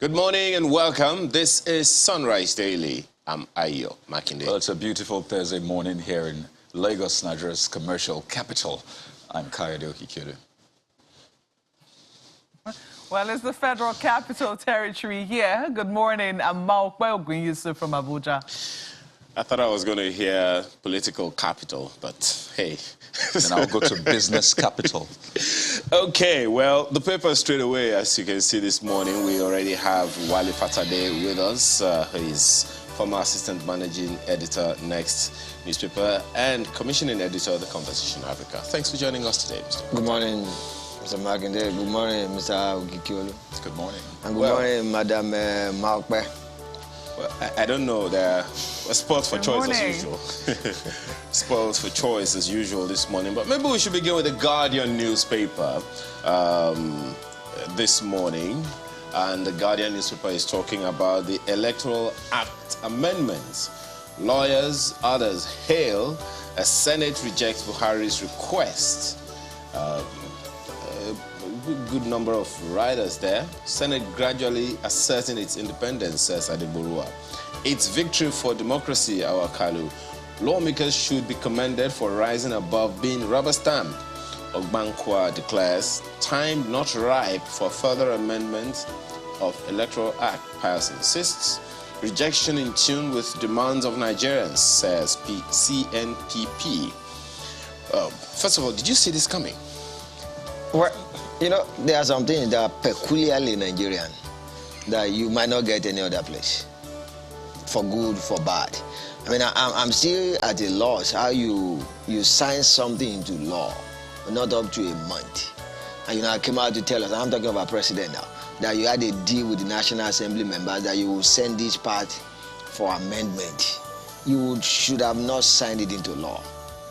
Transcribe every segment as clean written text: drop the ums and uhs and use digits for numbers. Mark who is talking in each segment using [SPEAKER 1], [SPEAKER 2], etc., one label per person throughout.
[SPEAKER 1] Good morning and welcome. This is Sunrise Daily. I'm Ayo Makinde.
[SPEAKER 2] Well, it's a beautiful Thursday morning here in Lagos, Nigeria's commercial capital. I'm Kayode Okikere.
[SPEAKER 3] Well, it's the Federal Capital Territory here. Good morning. I'm Maokwe Ogunyusu from Abuja.
[SPEAKER 1] I thought I was going to hear political capital, but hey.
[SPEAKER 2] Then I'll go to business capital.
[SPEAKER 1] Okay, well, the paper straight away, as you can see this morning, we already have Wale Fatade with us. He is former assistant managing editor, Next newspaper, and commissioning editor of the Conversation Africa. Thanks for joining us today, Mr.
[SPEAKER 4] Good morning, Mr. Makinde. Good morning, Mr. Ogikiolu.
[SPEAKER 2] Good morning.
[SPEAKER 4] And good morning, Madam Maokwe.
[SPEAKER 1] Well, I don't know. There are sports for choice as usual. Sports for choice as usual this morning. But maybe we should begin with the Guardian newspaper this morning. And the Guardian newspaper is talking about the Electoral Act amendments. Lawyers, others hail as Senate rejects Buhari's request. Good number of riders there. Senate gradually asserting its independence, says Adeborua. It's victory for democracy, our Kalu. Lawmakers should be commended for rising above being rubber-stamped. Ogbankwa declares time not ripe for further amendment of Electoral Act. Pius insists rejection in tune with demands of Nigerians, says CNPP. First of all, did you see this coming?
[SPEAKER 4] Well, you know, there are some things that are peculiarly Nigerian that you might not get any other place, for good, for bad. I mean, I'm still at a loss how you sign something into law, not up to a month. And, you know, I came out to tell us, I'm talking about president now, that you had a deal with the National Assembly members that you will send this part for amendment. You should have not signed it into law.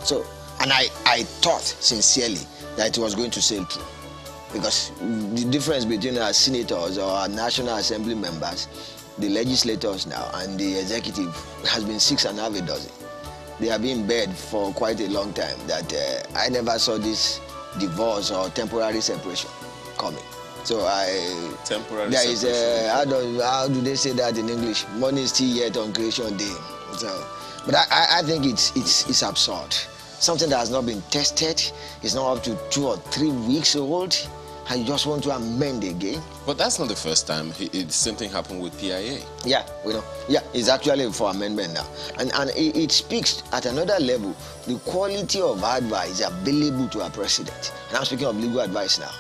[SPEAKER 4] So, and I thought sincerely that it was going to sail through. Because the difference between our senators or our National Assembly members, the legislators now, and the executive has been 6.5 dozen. They have been in bed for quite a long time. That I never saw this divorce or temporary separation coming. So
[SPEAKER 1] Temporary
[SPEAKER 4] there is
[SPEAKER 1] separation.
[SPEAKER 4] how do they say that in English? Money is still yet on creation day. So, but I think it's absurd. Something that has not been tested, is not up to 2 or 3 weeks old, and you just want to amend again.
[SPEAKER 1] But that's not the first time. The same thing happened with PIA.
[SPEAKER 4] Yeah, we know. Yeah, it's actually for amendment now. And it speaks at another level, the quality of advice available to our president. And I'm speaking of legal advice now.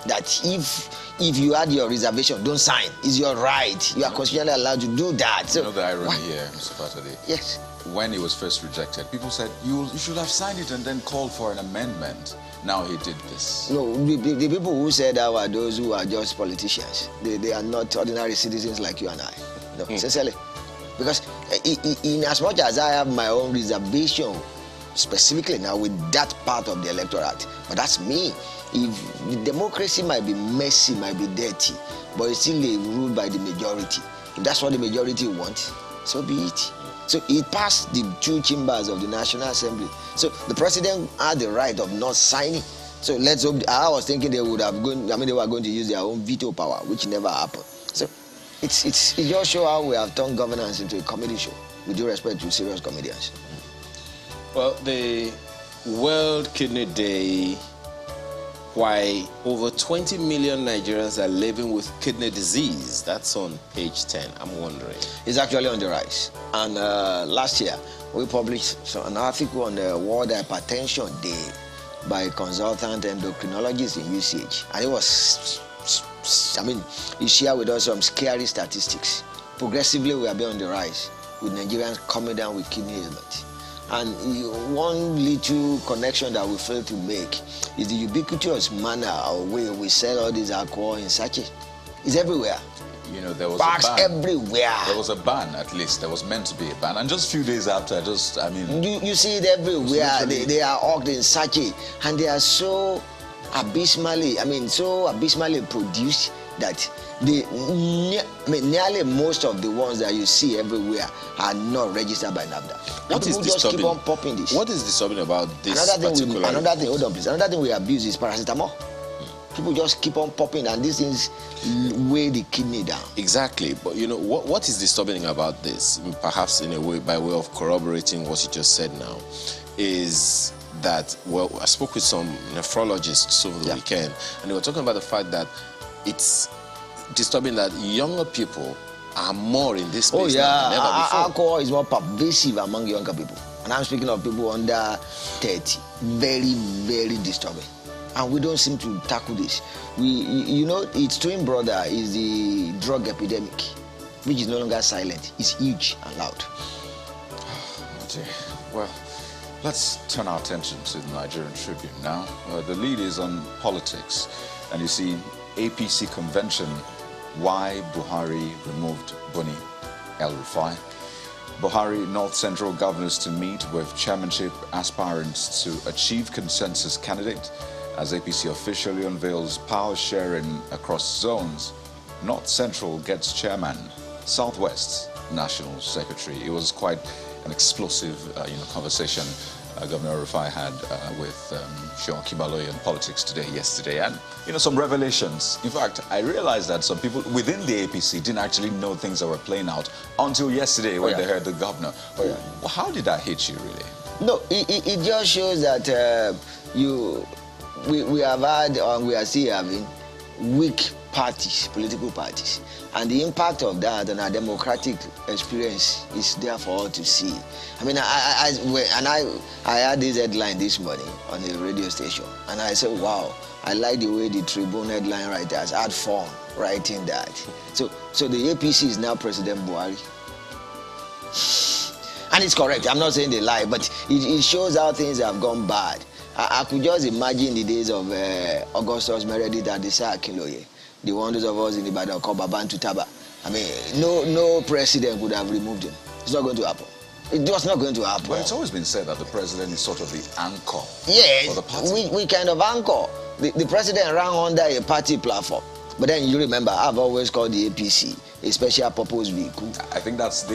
[SPEAKER 4] That if you had your reservation, don't sign. It's your right. You are constitutionally allowed to do that. So,
[SPEAKER 2] you know the irony here, Mr. Fatade?
[SPEAKER 4] Yes.
[SPEAKER 2] When it was first rejected, people said, you should have signed it and then called for an amendment. Now he did this.
[SPEAKER 4] No, the people who said that were those who are just politicians. They are not ordinary citizens like you and I. No, sincerely. Because in as much as I have my own reservation, specifically now with that part of the Electoral Act, but that's me. If the democracy might be messy, might be dirty, but it's still ruled by the majority. If that's what the majority wants, so be it. So it passed the 2 chambers of the National Assembly. So the president had the right of not signing. So let's hope. I was thinking they would have gone. I mean, they were going to use their own veto power, which never happened. So it just shows how we have turned governance into a comedy show. With due respect to serious comedians.
[SPEAKER 1] Well, the World Kidney Day. Why over 20 million Nigerians are living with kidney disease. That's on page 10. I'm wondering.
[SPEAKER 4] It's actually on the rise. And last year, we published an article on the World Hypertension Day by a consultant endocrinologist in UCH. And it was, I mean, he shared with us some scary statistics. Progressively, we are being on the rise with Nigerians coming down with kidney ailment. And one little connection that we fail to make is the ubiquitous manner or way we sell all this alcohol in sachet. It's everywhere.
[SPEAKER 2] You know, there was
[SPEAKER 4] Parks
[SPEAKER 2] a ban.
[SPEAKER 4] Everywhere.
[SPEAKER 2] There was a ban, at least. There was meant to be a ban. And just a few days after,
[SPEAKER 4] You see it everywhere. They are hawked in sachet. And they are so abysmally produced that nearly most of the ones that you see everywhere are not registered by NAFDA.
[SPEAKER 1] What is
[SPEAKER 4] just keep on popping this.
[SPEAKER 1] What is disturbing about this
[SPEAKER 4] Another thing, hold on please. Another thing we abuse is paracetamol. People just keep on popping, and these things weigh the kidney down.
[SPEAKER 1] Exactly. But you know, what is disturbing about this, perhaps in a way, by way of corroborating what you just said now, is that, well, I spoke with some nephrologists over the weekend, and they were talking about the fact that it's disturbing that younger people are more in this space now than ever before.
[SPEAKER 4] Alcohol is more pervasive among younger people. And I'm speaking of people under 30. Very, very disturbing. And we don't seem to tackle this. You know, its twin brother is the drug epidemic, which is no longer silent. It's huge and loud.
[SPEAKER 2] Oh dear. Well, let's turn our attention to the Nigerian Tribune now. The lead is on politics. And you see, APC convention, why Buhari removed Buni El-Rufai. Buhari North Central governors to meet with chairmanship aspirants to achieve consensus candidate as APC officially unveils power sharing across zones. North Central gets chairman, Southwest national secretary. It was quite an explosive conversation Governor Rufai had with Sean Kibaloye on politics yesterday, and some revelations. In fact, I realized that some people within the APC didn't actually know things that were playing out until yesterday when they heard the governor. How did that hit you, really?
[SPEAKER 4] No, it just shows that we have had, and we are still having, weak parties, political parties. And the impact of that on our democratic experience is there for all to see. I mean, I had this headline this morning on the radio station, and I said, wow, I like the way the Tribune headline writers had fun writing that. So the APC is now President Buhari. And it's correct, I'm not saying they lie, but it shows how things have gone bad. I could just imagine the days of Augustus Meredith and Desai Akinloye, the wonders of us in Ibadan called Babantu Taba. I mean, no president would have removed him. It's not going to happen. It was not going to happen.
[SPEAKER 2] But it's always been said that the president is sort of the anchor
[SPEAKER 4] for
[SPEAKER 2] the party.
[SPEAKER 4] We kind of anchor. The president ran under a party platform. But then you remember, I've always called the APC a special purpose vehicle.
[SPEAKER 2] I think that's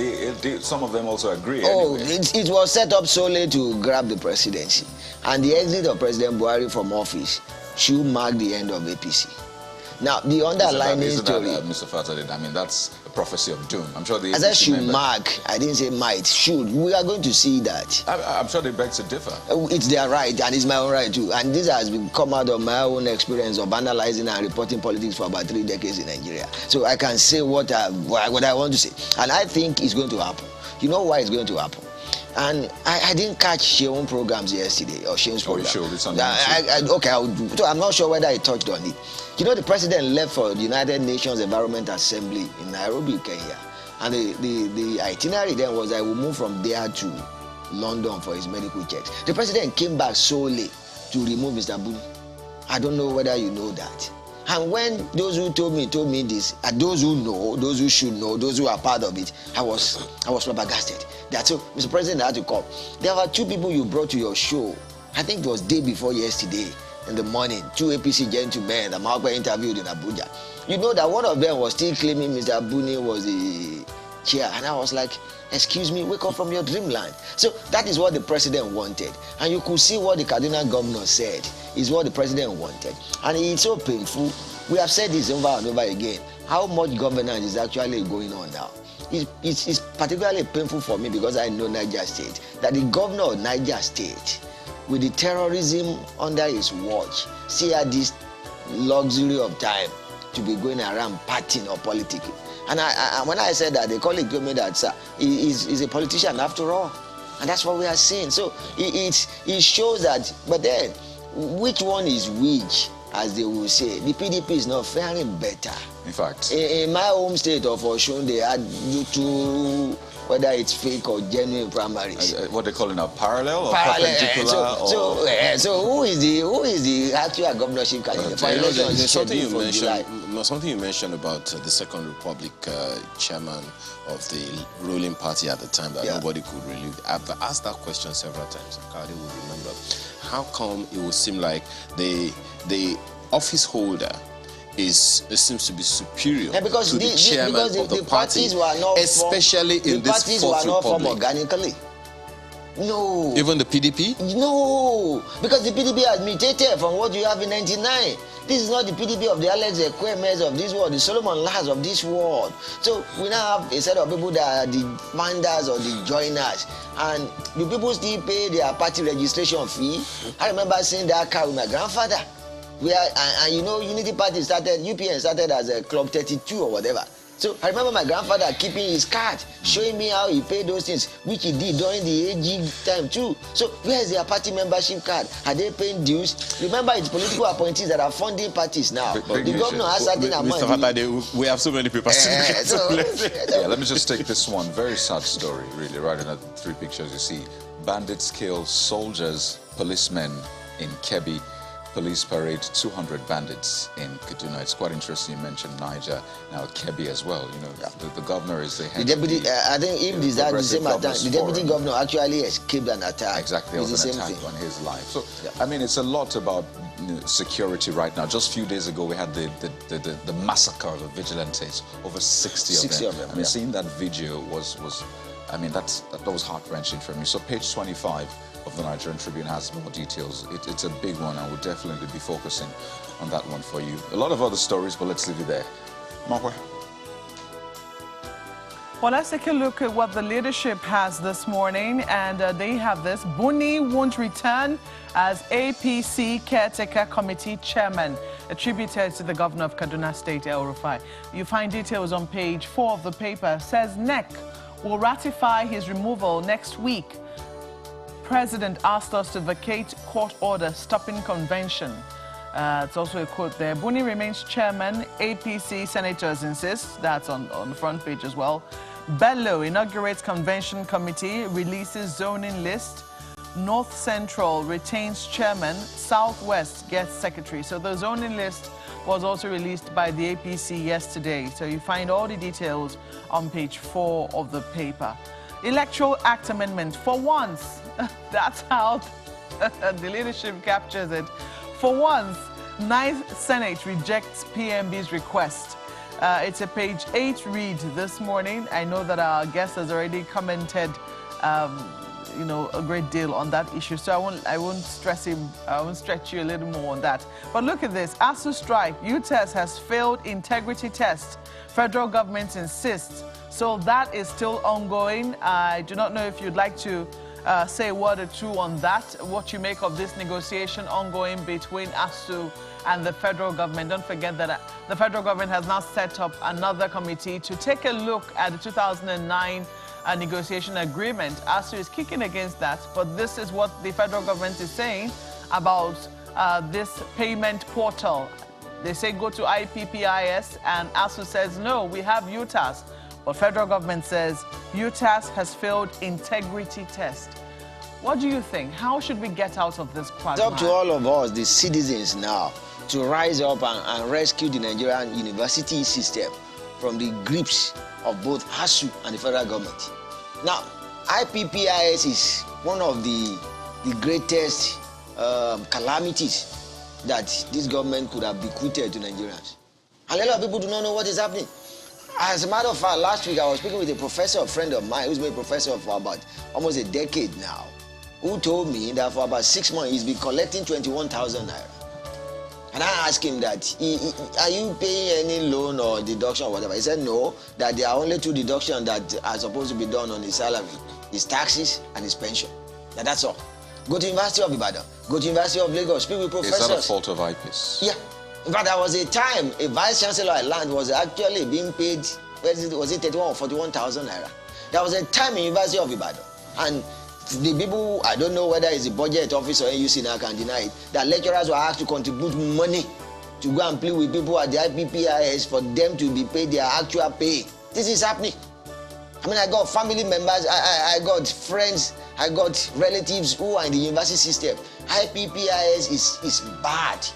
[SPEAKER 2] some of them also agree.
[SPEAKER 4] Oh,
[SPEAKER 2] anyway.
[SPEAKER 4] It was set up solely to grab the presidency. And the exit of President Buhari from office should mark the end of APC. Now, the underlying story...
[SPEAKER 2] Mr. Fatade, I mean, that's a prophecy of doom. I'm sure the
[SPEAKER 4] As I should mark, I didn't say might, should. We are going to see that.
[SPEAKER 2] I'm sure they beg to differ.
[SPEAKER 4] It's their right, and it's my own right too. And this has come out of my own experience of analyzing and reporting politics for about 3 decades in Nigeria. So I can say what I want to say. And I think it's going to happen. You know why it's going to happen? And I didn't catch Sheon's programs yesterday, or Sheon's program.
[SPEAKER 2] It's on YouTube.
[SPEAKER 4] Okay, so I'm not sure whether I touched on it. You know, the president left for the United Nations Environment Assembly in Nairobi, Kenya. And the itinerary then was I will move from there to London for his medical checks. The president came back solely to remove Mr. Buni. I don't know whether you know that. And when those who told me this, and those who know, those who should know, those who are part of it, I was flabbergasted. That's so, Mr. President had to come. There were 2 people you brought to your show. I think it was day before yesterday in the morning. 2 APC gentlemen that Malcolm interviewed in Abuja. You know that one of them was still claiming Mr. Buni was the chair, and I was like, excuse me, wake up from your dreamland. So that is what the president wanted, and you could see what the Kaduna governor said is what the president wanted, and it's so painful. We have said this over and over again, how much governance is actually going on now. It's particularly painful for me because I know Niger State, that the governor of Niger State, with the terrorism under his watch, still had this luxury of time to be going around partying or politicking. And when I said that, the colleague told me that, sir, he's a politician after all. And that's what we are seeing. So it shows that, but then, which one is which, as they will say? The PDP is not faring better.
[SPEAKER 2] In fact.
[SPEAKER 4] In my home state of Osun, they had 2, whether it's fake or genuine primaries.
[SPEAKER 2] What they call it now, parallel or perpendicular?
[SPEAKER 4] So who is the actual governorship candidate?
[SPEAKER 1] There's something you mentioned about the Second Republic chairman of the ruling party at the time that nobody could really. I've asked that question several times. Akade will remember. How come it would seem like the office holder seems to be superior to the chairman of the party, especially in this Fourth Republic?
[SPEAKER 4] Organically. No.
[SPEAKER 1] Even the PDP?
[SPEAKER 4] No, because the PDP has mutated from what you have in '99. This is not the PDP of the Alex Ekwemes of this world, the Solomon Lars of this world. So we now have a set of people that are the funders or the joiners. And the people still pay their party registration fee. I remember seeing that car with my grandfather. And you know, Unity Party started, UPN started as a Club 32 or whatever. So I remember my grandfather keeping his card, showing me how he paid those things, which he did during the AG time too. So where is their party membership card? Are they paying dues? Remember, it's political appointees that are funding parties now. The governor has certain amount.
[SPEAKER 1] Mr. Fatade, we have so many papers to
[SPEAKER 2] yeah, let me just take this one. Very sad story, really, right in the 3 pictures you see. Bandits kill soldiers, policemen in Kebbi. Police parade 200 bandits in Kaduna. It's quite interesting you mentioned Niger, now Kebbi as well. You know, the governor is the head.
[SPEAKER 4] The deputy, I think if this at the same attack, the deputy governor actually escaped an attack.
[SPEAKER 2] Exactly, there was an attack on his life. So, I mean, it's a lot about security right now. Just a few days ago, we had the massacre of the vigilantes, over 60 of them. I mean, seeing that video was I mean, that was heart-wrenching for me. So page 25 of the Nigerian Tribune has more details. It's a big one. I will definitely be focusing on that one for you. A lot of other stories, but let's leave it there. Marwa.
[SPEAKER 3] Well, let's take a look at what the leadership has this morning, and they have this. Buni won't return as APC Caretaker Committee Chairman, attributed to the governor of Kaduna State, El Rufai. You find details on page 4 of the paper. Says NEC will ratify his removal next week. President asked us to vacate court order stopping convention. It's also a quote there. Buni remains chairman. APC senators insist. That's on the front page as well. Bello inaugurates convention committee, releases zoning list. North Central retains chairman. Southwest gets secretary. So the zoning list was also released by the APC yesterday. So you find all the details on page 4 of the paper. Electoral Act Amendment. For once, that's how the leadership captures it. For once, 9th Senate rejects PMB's request. It's a page 8 read this morning. I know that our guest has already commented, you know, a great deal on that issue, so I won't stress him. I won't stretch you a little more on that. But look at this: ASUU strike. UTES has failed integrity test. Federal government insists. So that is still ongoing. I do not know if you'd like to say a word or two on that, what you make of this negotiation ongoing between ASUU and the federal government. Don't forget that the federal government has now set up another committee to take a look at the 2009 negotiation agreement. ASUU is kicking against that, but this is what the federal government is saying about this payment portal. They say go to IPPIS, and ASUU says no, we have UTAS. But federal government says UTAS has failed integrity test. What do you think? How should we get out of this quagmire?
[SPEAKER 4] It's up to all of us, the citizens now, to rise up and rescue the Nigerian university system from the grips of both ASUU and the federal government. Now, IPPIS is one of the greatest calamities that this government could have bequeathed to Nigerians. And a lot of people do not know what is happening. As a matter of fact, last week I was speaking with a professor, a friend of mine, who's been a professor for about almost a decade now, who told me that for about 6 months he's been collecting 21,000 naira. And I asked him that, are you paying any loan or deduction or whatever? He said no, that there are only 2 deductions that are supposed to be done on his salary. His taxes and his pension. That's all. Go to University of Ibadan, go to University of Lagos, speak with professors.
[SPEAKER 2] Is that a fault of IPIS?
[SPEAKER 4] Yeah. In fact, there was a time a vice chancellor at land was actually being paid, was it 31 or 41,000 naira? There was a time in University of Ibadan, and the people, I don't know whether it's the budget office or AUC now can deny it, that lecturers were asked to contribute money to go and play with people at the IPPIS for them to be paid their actual pay. This is happening. I mean, I got family members, I got friends, I got relatives who are in the university system. IPPIS is bad.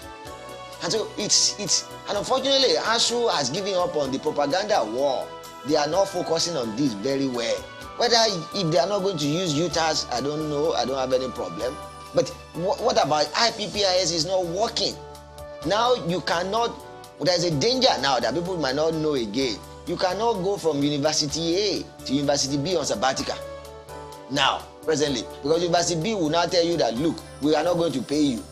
[SPEAKER 4] And so and unfortunately, ASUU has given up on the propaganda war. They are not focusing on this very well. Whether if they are not going to use UTAS, I don't know, I don't have any problem. But what about IPPIS is not working? Now you cannot, there's a danger now that people might not know again. You cannot go from University A to University B on sabbatical. Now, presently, because University B will now tell you that, look, we are not going to pay you.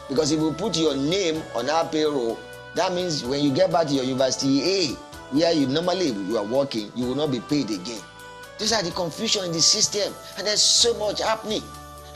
[SPEAKER 4] Because if you put your name on our payroll, that means when you get back to your university A, where you are working, you will not be paid again. These are the confusion in the system, and there's so much happening.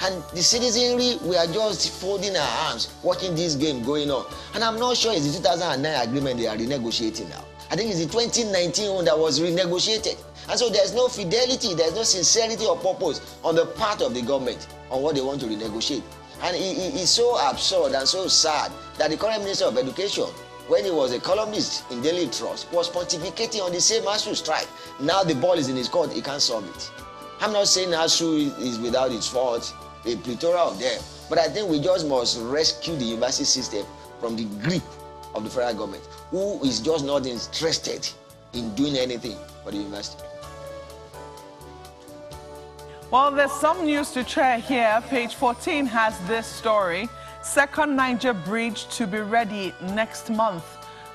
[SPEAKER 4] And the citizenry, we are just folding our arms, watching this game going on. And I'm not sure it's the 2009 agreement they are renegotiating now. I think it's the 2019 one that was renegotiated. And so there's no fidelity, there's no sincerity or purpose on the part of the government on what they want to renegotiate. And it's so absurd and so sad that the current Minister of Education, when he was a columnist in Daily Trust, was pontificating on the same ASUU strike. Now the ball is in his court, he can't solve it. I'm not saying ASUU is without its fault, a plethora of them, but I think we just must rescue the university system from the grip of the federal government, who is just not interested in doing anything for the university.
[SPEAKER 3] Well, there's some news to share here. Page 14 has this story. Second Niger bridge to be ready next month.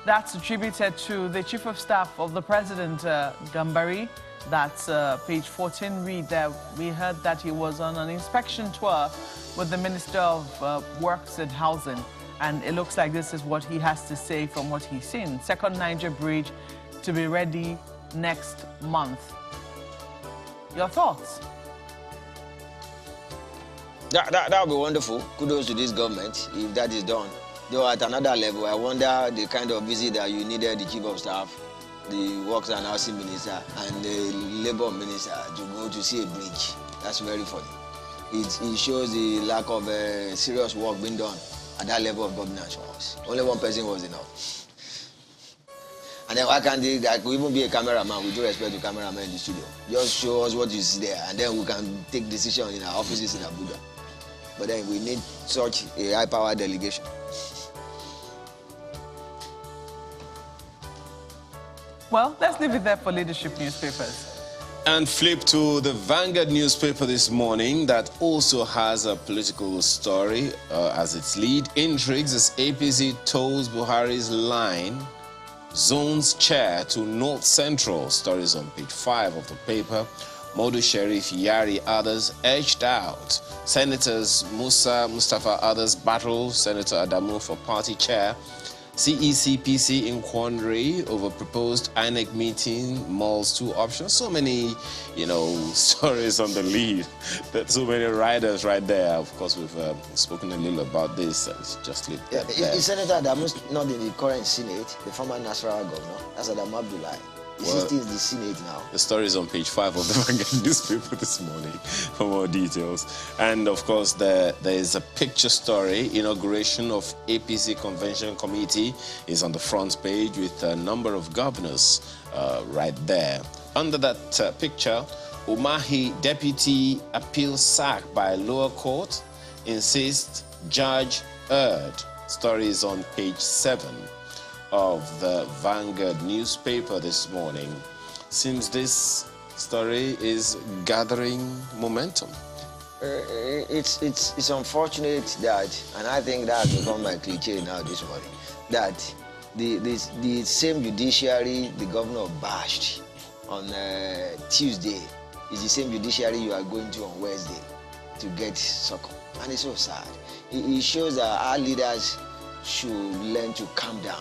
[SPEAKER 3] That's attributed to the Chief of Staff of the President, Gambari. That's page 14 read there. We heard that he was on an inspection tour with the Minister of Works and Housing. And it looks like this is what he has to say from what he's seen. Second Niger bridge to be ready next month. Your thoughts?
[SPEAKER 4] That would be wonderful. Kudos to this government if that is done. Though at another level, I wonder the kind of visit that you needed the Chief of Staff, the Works and Housing Minister, and the Labour Minister to go to see a bridge. That's very funny. It shows the lack of serious work being done at that level of governance for us. Only one person was enough. And then why can't they, I could even be a cameraman, with due respect to cameraman in the studio. Just show us what you see there, and then we can take decisions in our offices in Abuja. But then we need such a high-power delegation.
[SPEAKER 3] Well, let's leave it there for leadership newspapers.
[SPEAKER 1] And flip to the Vanguard newspaper this morning that also has a political story as its lead. Intrigues as APC toes Buhari's line, zones chair to North Central. Stories on page 5 of the paper. Modu Sharif, Yari, others edged out. Senators Musa, Mustafa, others battle. Senator Adamu for party chair. CECPC in quandary over proposed INEC meeting, malls 2 options. So many, stories on the lead. There's so many riders right there. Of course, we've spoken a little about this. It's just lit.
[SPEAKER 4] Is Senator Adamu not in the current Senate, the former Nasarawa governor? That's Adamu Abdullahi. Is he still in the Senate now?
[SPEAKER 1] The story is on page 5 of the Vanguard newspaper this morning for more details. And of course, there is a picture story. Inauguration of APC Convention Committee is on the front page with a number of governors right there. Under that picture, Umahi deputy appeal sacked by lower court, insists judge erred. Story is on page 7 of the Vanguard newspaper this morning. Seems this story is gathering momentum.
[SPEAKER 4] It's unfortunate that, and I think that has become my cliche now this morning, that the same judiciary the governor bashed on Tuesday is the same judiciary you are going to on Wednesday to get succor. And it's so sad. It shows that our leaders should learn to calm down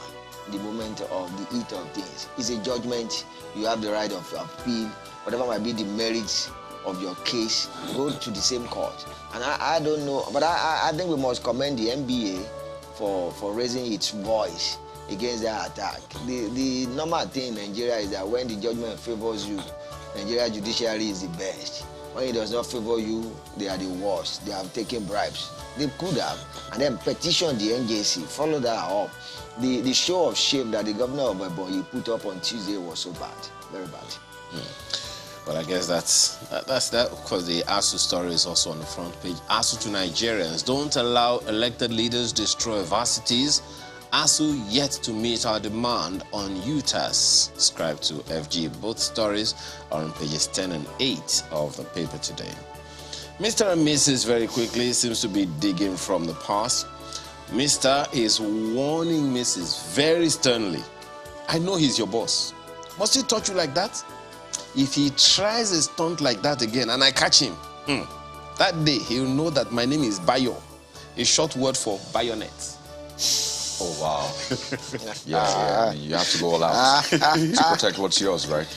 [SPEAKER 4] the moment of the heat of things. It's a judgment. You have the right of appeal. Whatever might be the merits of your case, go to the same court. And I don't know, but I think we must commend the NBA for raising its voice against that attack. The normal thing in Nigeria is that when the judgment favors you, Nigeria judiciary is the best. When it does not favor you, they are the worst. They have taken bribes. They could have, and then petition the NJC, follow that up. The show of shame that the governor of Ebonyi put up on Tuesday was so bad, very bad.
[SPEAKER 1] Well, I guess that's that. Of course, the ASUU story is also on the front page. ASUU to Nigerians: don't allow elected leaders destroy varsities. ASUU yet to meet our demand on UTAS. Subscribe to FG. Both stories are on pages 10 and 8 of the paper today. Mr. and Mrs. very quickly seems to be digging from the past. Mr. is warning Mrs. very sternly. I know he's your boss. Must he touch you like that? If he tries a stunt like that again and I catch him, that day he'll know that my name is Bayo. a short word for bayonet.
[SPEAKER 2] Oh, wow. Yeah, I mean, you have to go all out to protect what's yours, right?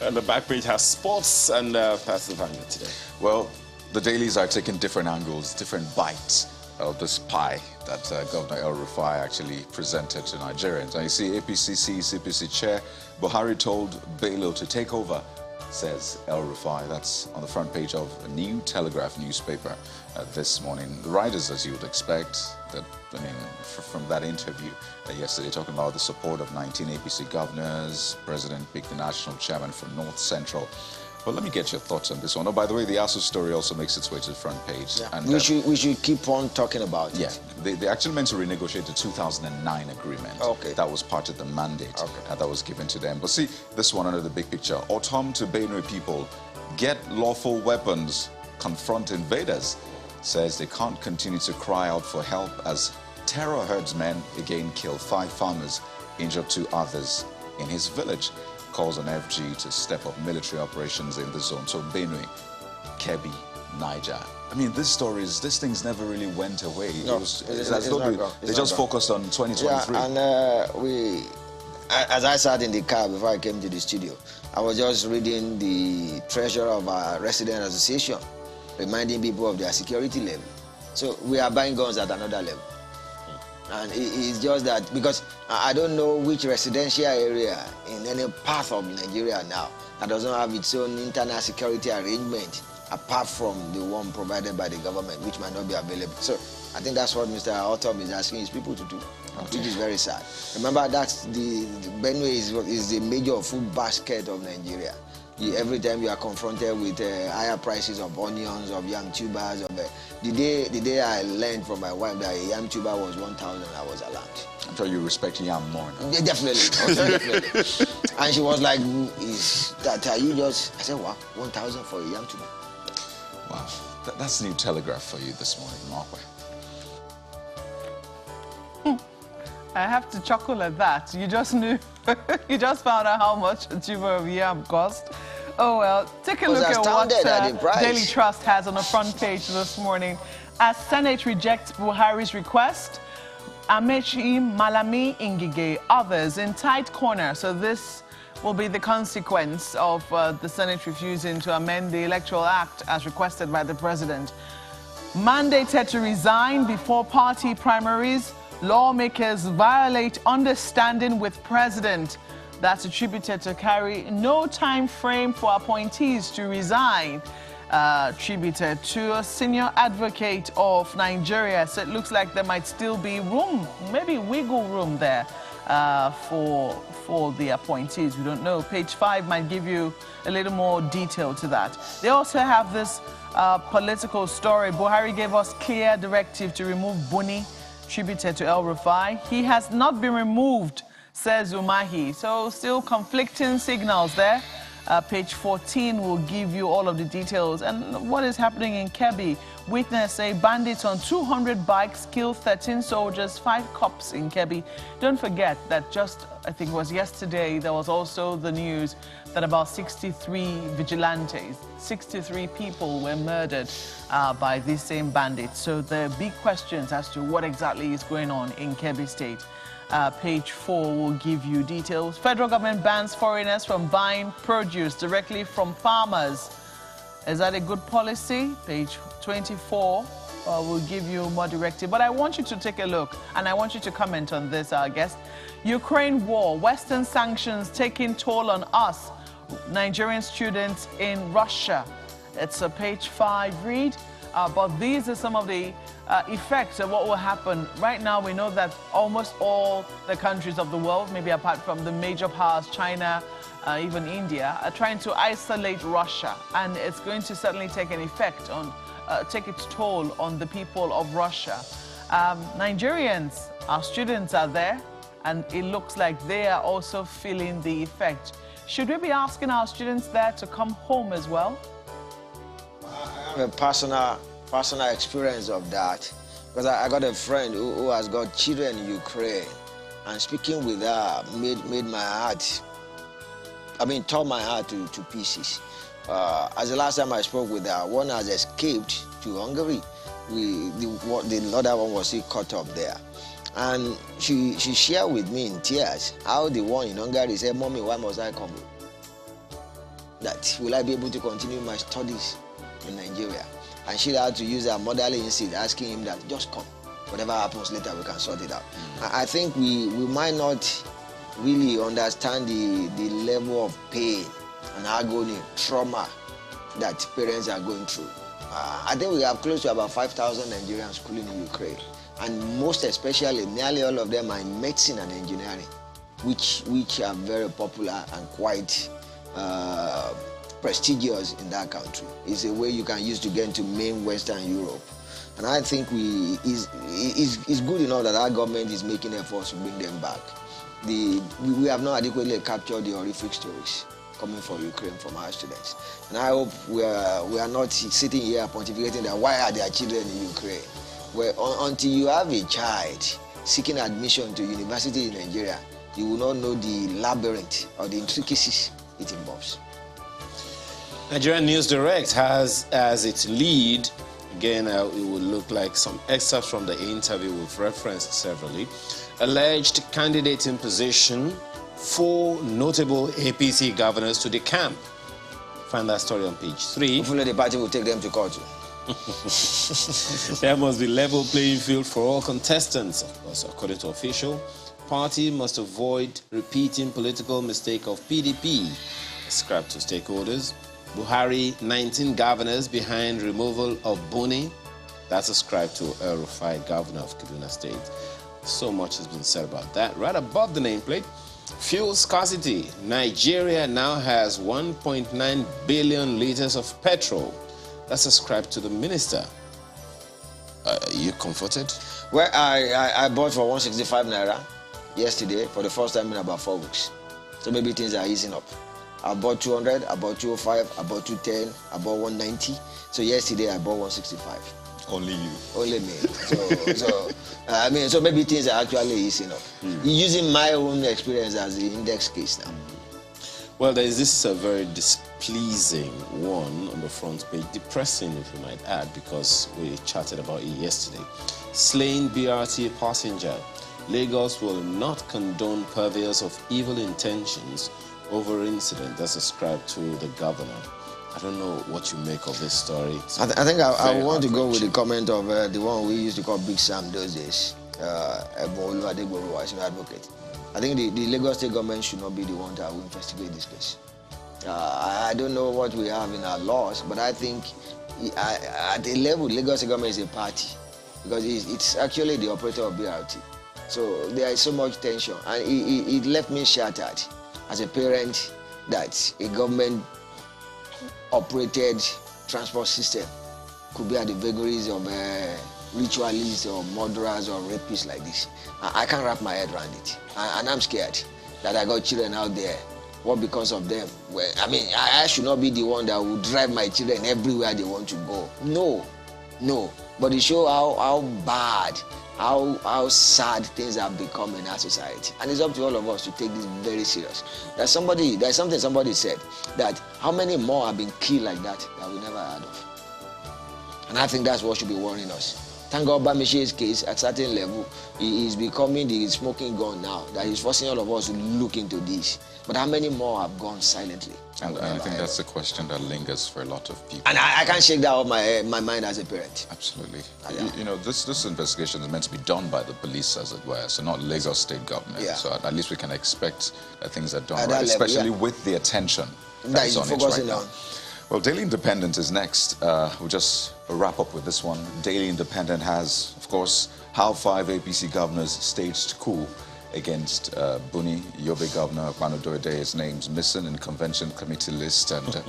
[SPEAKER 1] And the back page has sports, and that's the Vanguard today.
[SPEAKER 2] Well, the dailies are taking different angles, different bites of this pie that Governor El-Rufai actually presented to Nigerians. And you see CPC chair Buhari told Bello to take over, says El-Rufai. That's on the front page of a New Telegraph newspaper this morning. The writers, as you would expect, from that interview yesterday, talking about the support of 19 APC governors. President picked the national chairman from North Central. But let me get your thoughts on this one. Oh, by the way, the ASUU story also makes its way to the front page.
[SPEAKER 4] Yeah.
[SPEAKER 2] And,
[SPEAKER 4] we should keep on talking about
[SPEAKER 2] yeah,
[SPEAKER 4] it.
[SPEAKER 2] they actually meant to renegotiate the 2009 agreement.
[SPEAKER 4] Okay.
[SPEAKER 2] That was part of the mandate that was given to them. But see, this one under the big picture. Autumn to Benue people get lawful weapons, confront invaders. Says they can't continue to cry out for help as terror herdsmen again kill 5 farmers, injure 2 others in his village. Calls on FG to step up military operations in the zone. So Benue, Kebbi, Niger. I mean, these things never really went away.
[SPEAKER 4] No,
[SPEAKER 2] it's as though they just focused on 2023.
[SPEAKER 4] Yeah, and as I sat in the car before I came to the studio, I was just reading the treasurer of our resident association, reminding people of their security level. So we are buying guns at another level. And it's just that, because I don't know which residential area in any part of Nigeria now that doesn't have its own internal security arrangement apart from the one provided by the government, which might not be available. So I think that's what Mr. Autumn is asking his people to do, which is very sad. Remember, that's the Benue is the major food basket of Nigeria. Every time you are confronted with higher prices of onions, of yam tubers, the day I learned from my wife that a yam tuber was 1,000, I was alarmed.
[SPEAKER 2] I'm sure you respect yam more now.
[SPEAKER 4] Yeah, definitely, definitely. And she was like, are you just, I said, wow, 1,000 for a yam tuber.
[SPEAKER 2] Wow, that's New Telegraph for you this morning, Mark.
[SPEAKER 3] I have to chuckle at that. You just knew, you just found out how much a tuber of yam cost. Oh well, take a look at what Daily Trust has on the front page this morning. As Senate rejects Buhari's request, Amechi, Malami, Ingige, others in tight corner. So this will be the consequence of the Senate refusing to amend the Electoral Act as requested by the President. Mandated to resign before party primaries, lawmakers violate understanding with President. That's attributed to carry no time frame for appointees to resign. Attributed to a senior advocate of Nigeria. So it looks like there might still be room, maybe wiggle room there for the appointees. We don't know. Page 5 might give you a little more detail to that. They also have this political story. Buhari gave us clear directive to remove Buni, attributed to El-Rufai. He has not been removed, says Umahi. So still conflicting signals there. Page 14 will give you all of the details. And what is happening in Kebbi? Witness say bandits on 200 bikes kill 13 soldiers, 5 cops in Kebbi. Don't forget that just, I think it was yesterday, there was also the news that about 63 vigilantes, 63 people were murdered by these same bandits. So there are big questions as to what exactly is going on in Kebbi State. Page 4 will give you details. Federal government bans foreigners from buying produce directly from farmers. Is that a good policy? Page 24 will give you more directive. But I want you to take a look, and I want you to comment on this, our guest. Ukraine war, Western sanctions taking toll on us, Nigerian students in Russia. It's a page 5 read. But these are some of the effects of what will happen. Right now, we know that almost all the countries of the world, maybe apart from the major powers, China, even India, are trying to isolate Russia. And it's going to certainly take an effect on, take its toll on the people of Russia. Nigerians, our students are there, and it looks like they are also feeling the effect. Should we be asking our students there to come home as well?
[SPEAKER 4] I have a personal experience of that, because I got a friend who has got children in Ukraine, and speaking with her made my heart, tore my heart to pieces. As the last time I spoke with her, one has escaped to Hungary, the other one was still caught up there. And she shared with me in tears how the one in Hungary said, "Mommy, why must I come? That will I be able to continue my studies in Nigeria?" And she had to use her motherly instinct, asking him that, "Just come. Whatever happens later, we can sort it out." I think we might not really understand the level of pain and agony, trauma that parents are going through. I think we have close to about 5,000 Nigerians schooling in Ukraine. And most especially, nearly all of them are in medicine and engineering, which are very popular and quite prestigious in that country. It's a way you can use to get into main Western Europe. And I think it's good enough that our government is making efforts to bring them back. We have not adequately captured the horrific stories coming from Ukraine from our students. And I hope we are not sitting here pontificating that why are their children in Ukraine? Well, until you have a child seeking admission to university in Nigeria, you will not know the labyrinth or the intricacies it involves.
[SPEAKER 1] Nigerian News Direct has as its lead, again, it will look like some excerpts from the interview we've referenced severally, alleged candidate in position, 4 notable APC governors to the camp. Find that story on page 3.
[SPEAKER 4] Hopefully the party will take them to court.
[SPEAKER 1] There must be level playing field for all contestants. Of course, according to official, party must avoid repeating political mistake of PDP. Ascribed to stakeholders. Buhari, 19 governors behind removal of Buni. That's ascribed to El Rufai, governor of Kaduna State. So much has been said about that. Right above the nameplate, fuel scarcity. Nigeria now has 1.9 billion liters of petrol. That's ascribed to the minister. Are you comforted?
[SPEAKER 4] Well, I bought for 165 naira yesterday for the first time in about 4 weeks. So maybe things are easing up. I bought 200, I bought 205, I bought 210, I bought 190. So yesterday I bought 165.
[SPEAKER 2] Only you.
[SPEAKER 4] Only me. So maybe things are actually easing up. Using my own experience as the index case now.
[SPEAKER 1] Well, there is this very displeasing one on the front page, depressing if you might add, because we chatted about it yesterday. Slain BRT passenger. Lagos will not condone purveyors of evil intentions over incident. That's ascribed to the governor. I don't know what you make of this story.
[SPEAKER 4] I think I want to go with the comment of the one we used to call Big Sam those days, advocate. I think the Lagos State government should not be the one that will investigate this case. I don't know what we have in our laws, but I think at a level, Lagos State government is a party because it's actually the operator of BRT. So there is so much tension, and it left me shattered as a parent that a government-operated transport system could be at the vagaries of ritualists or murderers or rapists like this. I can't wrap my head around it, and I'm scared that I got children out there. What because of them? Well, I mean, I should not be the one that will drive my children everywhere they want to go. No. But it shows how bad, how sad things have become in our society. And it's up to all of us to take this very serious. There's something somebody said, that how many more have been killed like that we never heard of. And I think that's what should be worrying us. Thank God Bamishe's case at certain level is becoming the smoking gun now, that is forcing all of us to look into this. But how many more have gone silently?
[SPEAKER 2] And I think that's a question that lingers for a lot of people.
[SPEAKER 4] And I can't shake that off my mind as a parent.
[SPEAKER 2] Absolutely. You know, this investigation is meant to be done by the police, as it were, so not Lagos State government. Yeah. So at least we can expect that things are done right, level, especially with the attention that is on it right now. Well, Daily Independent is next. We'll just wrap up with this one. Daily Independent has, of course, how 5 APC governors staged coup against Buni. Yobe Governor Kwano Doede's name's missing in convention committee list, and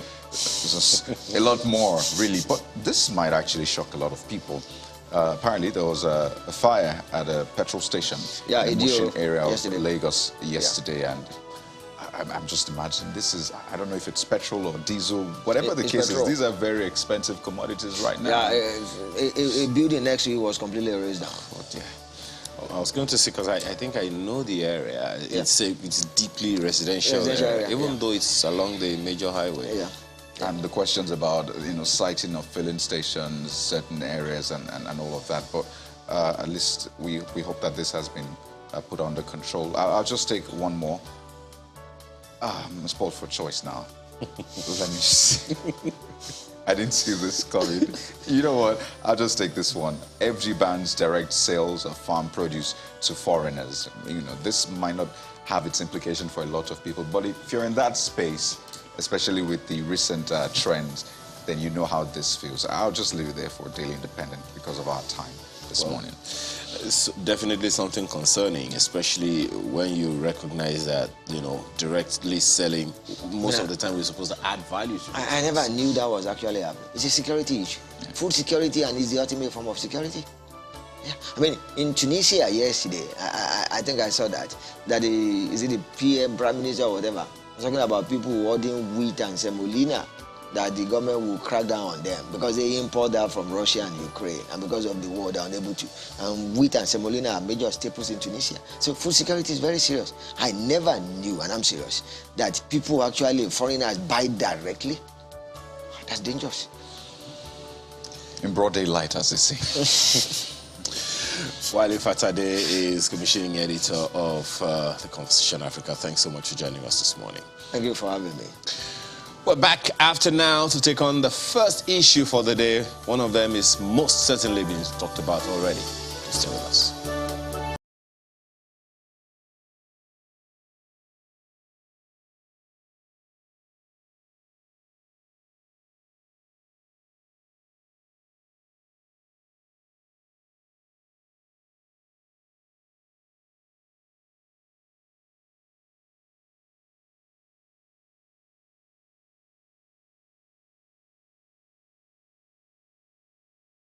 [SPEAKER 2] a lot more, really. But this might actually shock a lot of people. Apparently, there was a fire at a petrol station in the Mushin area of Lagos yesterday, and I'm just imagining this is, I don't know if it's petrol or diesel, whatever the case is, these are very expensive commodities right now.
[SPEAKER 4] Yeah, a building next to it was completely erased down.
[SPEAKER 1] Oh dear. I was going to say, because I think I know the area. It's deeply residential area, even though it's along the major highway.
[SPEAKER 4] Yeah.
[SPEAKER 2] And the questions about, siting of filling stations, certain areas, and all of that. But at least we hope that this has been put under control. I'll just take one more. I'm spoiled for choice now. Let me see. I didn't see this coming. You know what? I'll just take this one. FG bans direct sales of farm produce to foreigners. This might not have its implication for a lot of people, but if you're in that space, especially with the recent trends, then you know how this feels. I'll just leave it there for Daily Independent because of our time this morning.
[SPEAKER 1] It's definitely something concerning, especially when you recognize that, directly selling, most of the time we're supposed to add value to it.
[SPEAKER 4] I never knew that was actually happening. It's a security issue. Yeah. Food security, and it's the ultimate form of security. Yeah. I mean, in Tunisia yesterday, I think I saw that is it the PM, Prime Minister or whatever, talking about people hoarding wheat and semolina, that the government will crack down on them because they import that from Russia and Ukraine, and because of the war they're unable to. And wheat and semolina are major staples in Tunisia. So food security is very serious. I never knew, and I'm serious, that people actually, foreigners, buy directly. That's dangerous.
[SPEAKER 2] In broad daylight, as they say.
[SPEAKER 1] Wale Fatade is commissioning editor of The Conversation Africa. Thanks so much for joining us this morning.
[SPEAKER 4] Thank you for having me.
[SPEAKER 1] We're back after now to take on the first issue for the day. One of them is most certainly being talked about already. Stay with us.